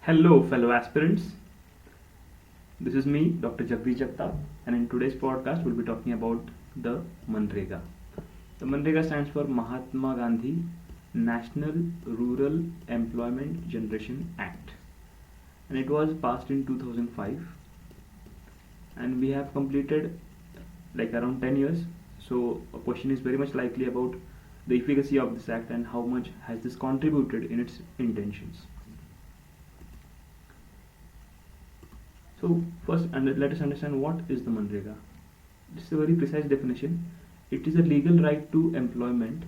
Hello, fellow aspirants. This is me, Dr. Jagdish Jagtap, and in today's podcast, we'll be talking about the MNREGA. The MNREGA stands for Mahatma Gandhi National Rural Employment Generation Act, and it was passed in 2005. And we have completed like around 10 years. So, a question is very much likely about the efficacy of this act and how much has this contributed in its intentions. So first, let us understand what is the MNREGA. This is a very precise definition. It is a legal right to employment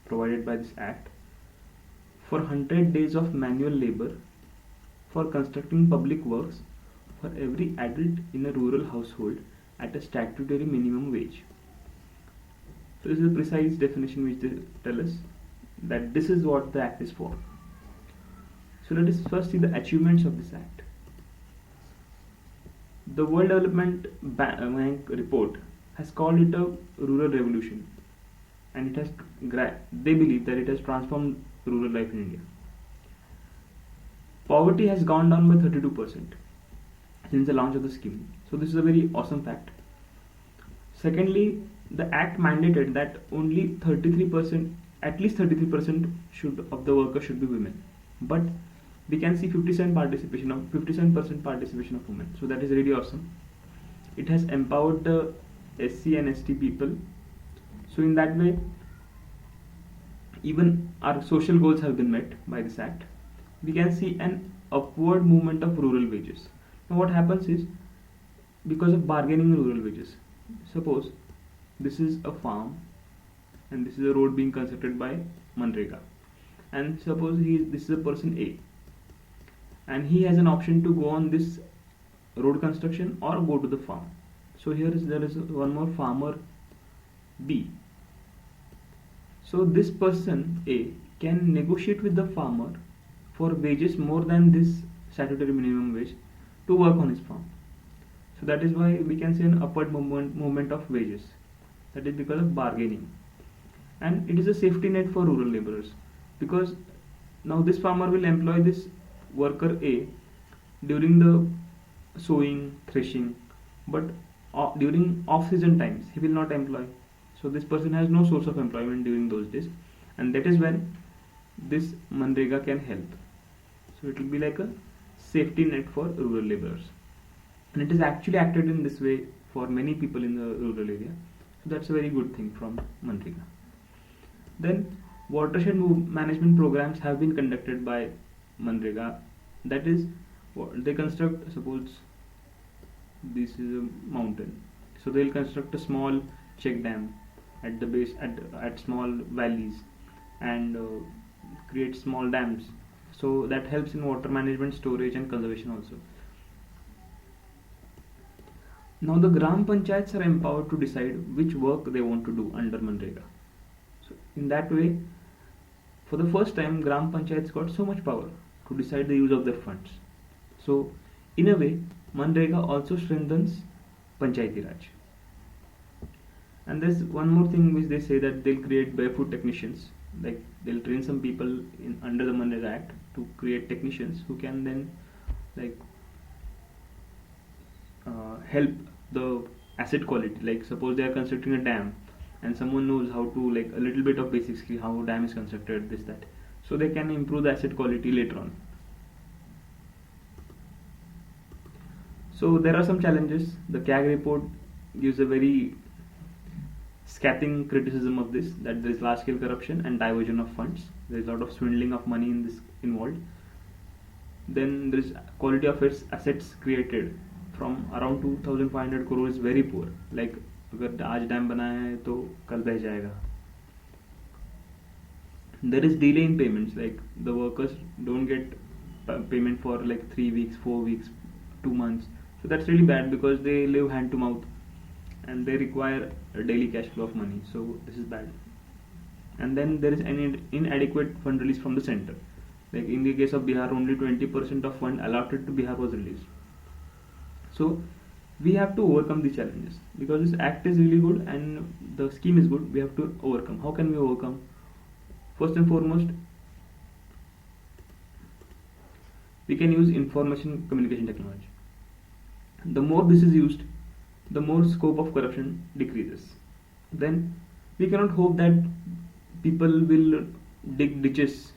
provided by this act for 100 days of manual labor for constructing public works for every adult in a rural household at a statutory minimum wage. So this is a precise definition which they tell us that this is what the act is for. So let us first see the achievements of this act. The World Development Bank report has called it a rural revolution, and it has they believe that it has transformed rural life in India. Poverty has gone down by 32% since the launch of the scheme. So this is a very awesome fact. Secondly, the act mandated that only 33%, at least 33% of the workers should be women, but we can see 57% participation of women. So that is really awesome. It has empowered the SC and ST people. So in that way, even our social goals have been met by this act. We can see an upward movement of rural wages. Now what happens is, because of bargaining rural wages, suppose this is a farm and this is a road being constructed by MNREGA, and suppose this is a person A, and he has an option to go on this road construction or go to the farm. So there is one more farmer B. So this person A can negotiate with the farmer for wages more than this statutory minimum wage to work on his farm. So that is why we can see an upward movement of wages. That is because of bargaining. And it is a safety net for rural laborers, because now this farmer will employ this worker A during the sowing, threshing, but during off-season times he will not employ. So this person has no source of employment during those days, and that is when this MNREGA can help. So it will be like a safety net for rural laborers, and it is actually acted in this way for many people in the rural area. So that's a very good thing from MNREGA. Then watershed management programs have been conducted by MNREGA. That is, they construct, suppose this is a mountain, so they'll construct a small check dam at the base, at small valleys, and create small dams. So that helps in water management, storage and conservation also. Now the Gram Panchayats are empowered to decide which work they want to do under MNREGA. So in that way, for the first time, Gram Panchayats got so much power to decide the use of their funds. So in a way, MNREGA also strengthens Panchayati Raj. And there's one more thing which they say, that they'll create barefoot technicians. Like they'll train some people under the MNREGA Act to create technicians who can then help the asset quality. Like suppose they are constructing a dam and someone knows how to, like a little bit of basic skill, how a dam is constructed, this, that. So they can improve the asset quality later on. So there are some challenges. The CAG report gives a very scathing criticism of this, that there is large scale corruption and diversion of funds. There is a lot of swindling of money in this involved. Then there is quality of its assets created from around 2,500 crore is very poor. Like अगर आज dam बनाया है तो कल बह जाएगा. There is delay in payments, like the workers don't get payment for like 3 weeks, 4 weeks, 2 months. So that's really bad, because they live hand to mouth and they require a daily cash flow of money. So this is bad. And then there is an inadequate fund release from the center. Like in the case of Bihar, only 20% of fund allotted to Bihar was released. So we have to overcome these challenges, because this act is really good and the scheme is good. We have to overcome. How can we overcome? First and foremost, we can use information communication technology. The more this is used, the more scope of corruption decreases. Then we cannot hope that people will dig ditches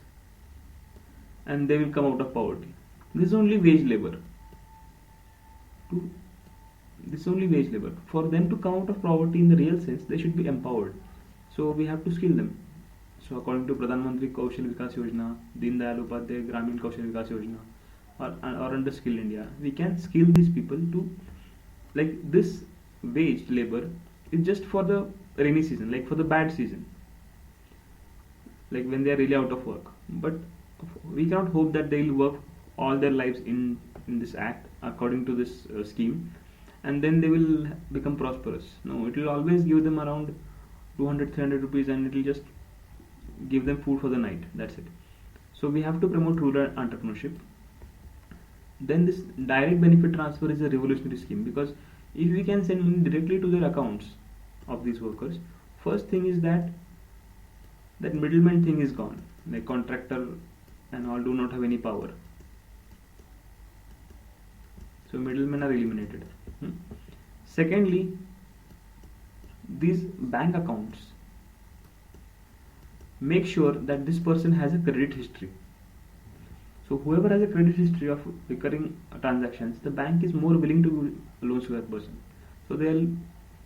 and they will come out of poverty. This is only wage labor. This is only wage labor. For them to come out of poverty in the real sense, they should be empowered. So we have to skill them. So according to Pradhan Mantri Kaushal Vikas Yojana, Deen Dayal Upadhyay Gramin Kaushal Vikas Yojana, or under Skill India, we can skill these people to, like, this wage labor is just for the rainy season, like for the bad season, like when they are really out of work. But we cannot hope that they will work all their lives in this act according to this scheme, and then they will become prosperous. No, it will always give them around 200-300 rupees, and it will just give them food for the night. That's it. So we have to promote rural entrepreneurship. Then this direct benefit transfer is a revolutionary scheme, because if we can send money directly to their accounts of these workers, first thing is that middleman thing is gone, like contractor and all do not have any power. So middlemen are eliminated. Secondly, these bank accounts make sure that this person has a credit history. So whoever has a credit history of recurring transactions, the bank is more willing to give loans to that person. So they'll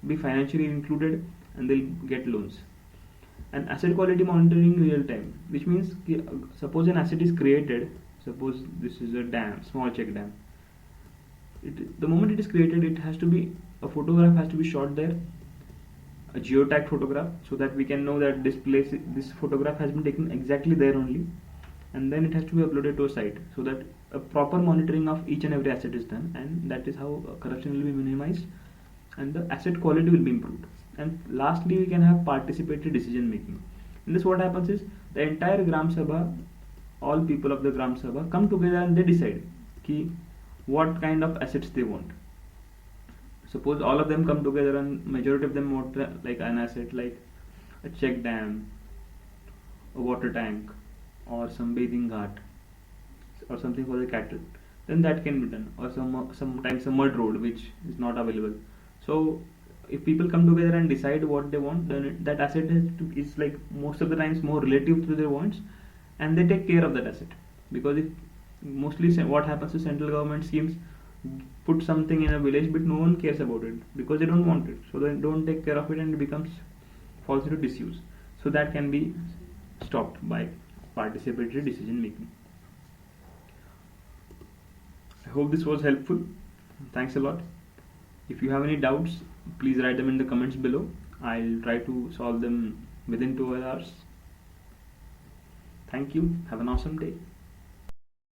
be financially included and they'll get loans. And asset quality monitoring real time, which means suppose an asset is created, suppose this is a dam, small check dam. The moment it is created, it has to be, a photograph has to be shot there, a geotag photograph, so that we can know that this place, this photograph has been taken exactly there only, and then it has to be uploaded to a site, so that a proper monitoring of each and every asset is done, and that is how corruption will be minimized and the asset quality will be improved. And lastly, we can have participatory decision making. In this, what happens is the entire Gram Sabha, all people of the Gram Sabha come together and they decide what kind of assets they want. Suppose all of them come together and majority of them want like an asset like a check dam, a water tank, or some bathing ghat, or something for the cattle, then that can be done. Or sometimes a mud road which is not available. So if people come together and decide what they want, then that asset is like most of the times more relative to their wants, and they take care of that asset. Because if mostly what happens to central government schemes, put something in a village but no one cares about it because they don't want it, so they don't take care of it and it falls into disuse. So that can be stopped by participatory decision making. I hope this was helpful. Thanks a lot. If you have any doubts, please write them in the comments below. I'll try to solve them within 2 hours. Thank you. Have an awesome day.